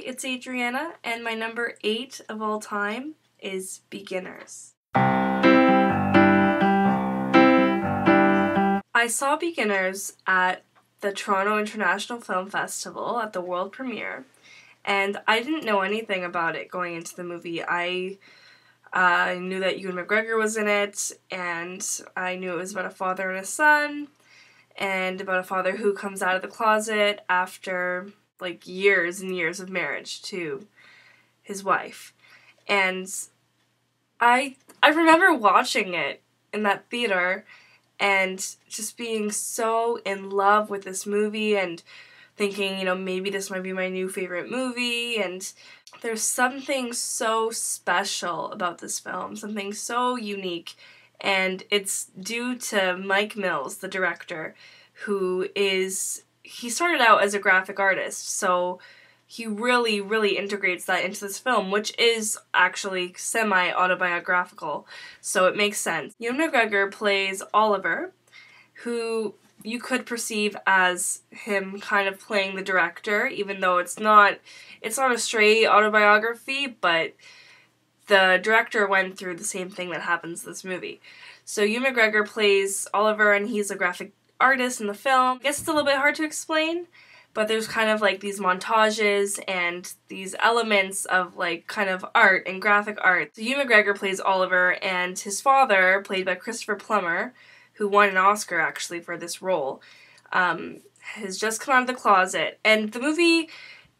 it's Adriana, and my number 8 of all time is Beginners. I saw Beginners at the Toronto International Film Festival at the world premiere, and I didn't know anything about it going into the movie. I knew that Ewan McGregor was in it, and I knew it was about a father and a son, and about a father who comes out of the closet after like years and years of marriage to his wife. And I remember watching it in that theater and just being so in love with this movie and thinking, you know, maybe this might be my new favorite movie. And there's something so special about this film, something so unique, and it's due to Mike Mills, the director, he started out as a graphic artist, so he really, really integrates that into this film, which is actually semi-autobiographical, so it makes sense. Ewan McGregor plays Oliver, who you could perceive as him kind of playing the director, even though it's not a straight autobiography, but the director went through the same thing that happens in this movie. So Ewan McGregor plays Oliver, and he's a graphic artist in the film. I guess it's a little bit hard to explain, but there's kind of like these montages and these elements of like kind of art and graphic art. So Ewan McGregor plays Oliver, and his father, played by Christopher Plummer, who won an Oscar actually for this role, has just come out of the closet. And the movie,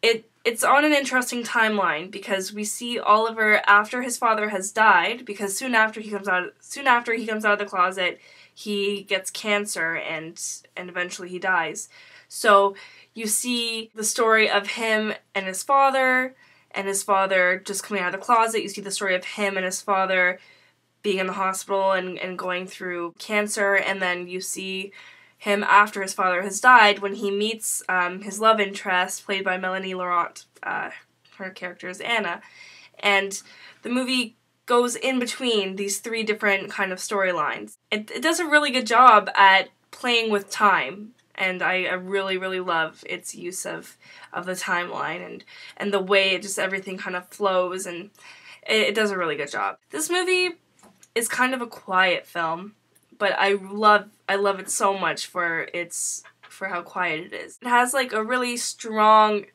it's on an interesting timeline because we see Oliver after his father has died, because soon after he comes out of the closet, he gets cancer and eventually he dies. So you see the story of him and his father just coming out of the closet. You see the story of him and his father being in the hospital and going through cancer, and then you see him after his father has died when he meets his love interest, played by Melanie, Laurent. Her character is Anna. And the movie goes in between these 3 different kind of storylines. It does a really good job at playing with time, and I really, really love its use of the timeline and the way everything kind of flows, and it does a really good job. This movie is kind of a quiet film, but I love it so much for how quiet it is. It has like a really strong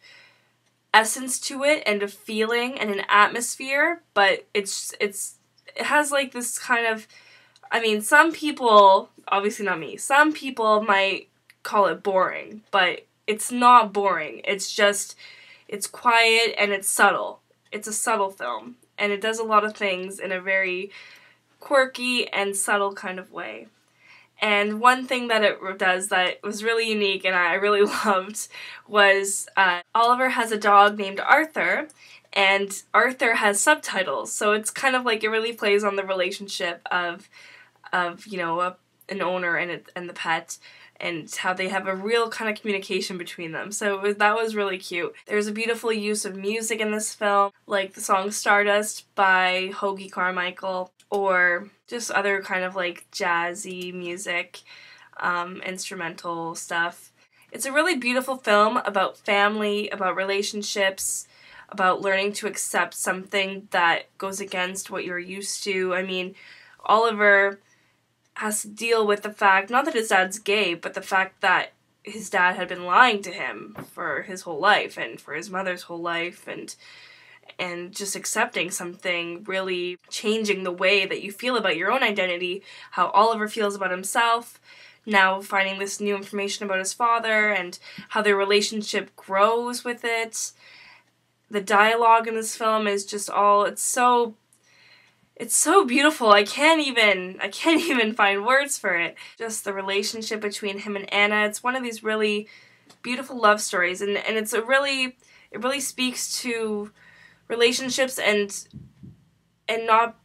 essence to it and a feeling and an atmosphere, but it has like this kind of, I mean, some people, obviously not me, some people might call it boring, but it's not boring. It's quiet and it's subtle. It's a subtle film, and it does a lot of things in a very quirky and subtle kind of way. And one thing that it does that was really unique and I really loved was Oliver has a dog named Arthur, and Arthur has subtitles, so it's kind of like it really plays on the relationship of you know, an owner and the pet, and how they have a real kind of communication between them. So that was really cute. There's a beautiful use of music in this film, like the song Stardust by Hoagy Carmichael, or just other kind of like jazzy music, instrumental stuff. It's a really beautiful film about family, about relationships, about learning to accept something that goes against what you're used to. I mean, Oliver has to deal with the fact, not that his dad's gay, but the fact that his dad had been lying to him for his whole life and for his mother's whole life, and just accepting something, really changing the way that you feel about your own identity, how Oliver feels about himself, now finding this new information about his father, and how their relationship grows with it. The dialogue in this film is just it's so beautiful. I can't even find words for it. Just the relationship between him and Anna. It's one of these really beautiful love stories, and it really speaks to relationships and not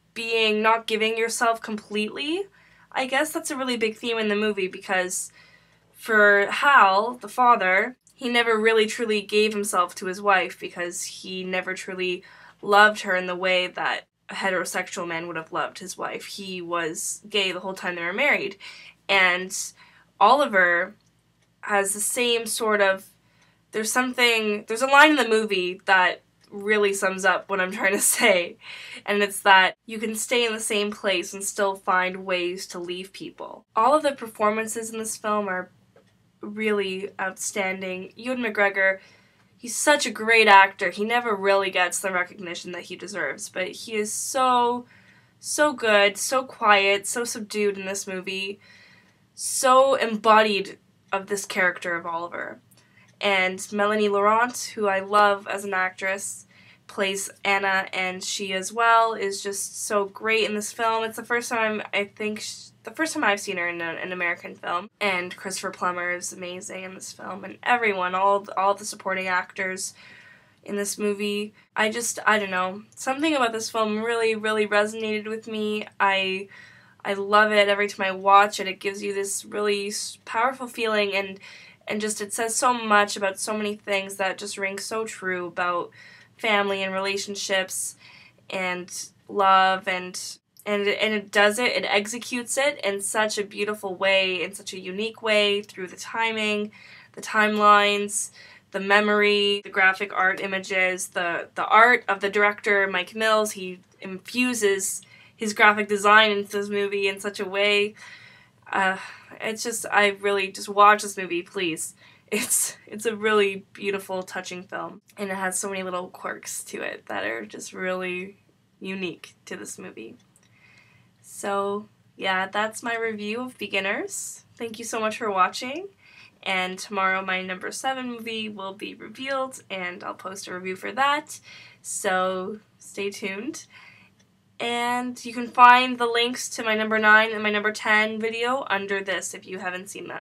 giving yourself completely. I guess that's a really big theme in the movie, because for Hal, the father, he never really truly gave himself to his wife because he never truly loved her in the way that a heterosexual man would have loved his wife. He was gay the whole time they were married. And Oliver has the same sort of there's a line in the movie that really sums up what I'm trying to say, and it's that you can stay in the same place and still find ways to leave people. All of the performances in this film are really outstanding. Ewan McGregor, he's such a great actor. He never really gets the recognition that he deserves, but he is so good, so quiet, so subdued in this movie, so embodied of this character of Oliver. And Melanie Laurent, who I love as an actress, plays Anna, and she as well is just so great in this film. It's the first time I've seen her in an American film. And Christopher Plummer is amazing in this film, and everyone, all the supporting actors in this movie. I don't know. Something about this film really, really resonated with me. I love it every time I watch it. It gives you this really powerful feeling, and just it says so much about so many things that just ring so true about family and relationships and love, and it does it. It executes it in such a beautiful way, in such a unique way, through the timing, the timelines, the memory, the graphic art images, the art of the director, Mike Mills. He infuses his graphic design into this movie in such a way. I really just watch this movie, please. It's a really beautiful, touching film, and it has so many little quirks to it that are just really unique to this movie. So, yeah, that's my review of Beginners. Thank you so much for watching, and tomorrow my number 7 movie will be revealed, and I'll post a review for that, so stay tuned. And you can find the links to my number 9 and my number 10 video under this if you haven't seen that.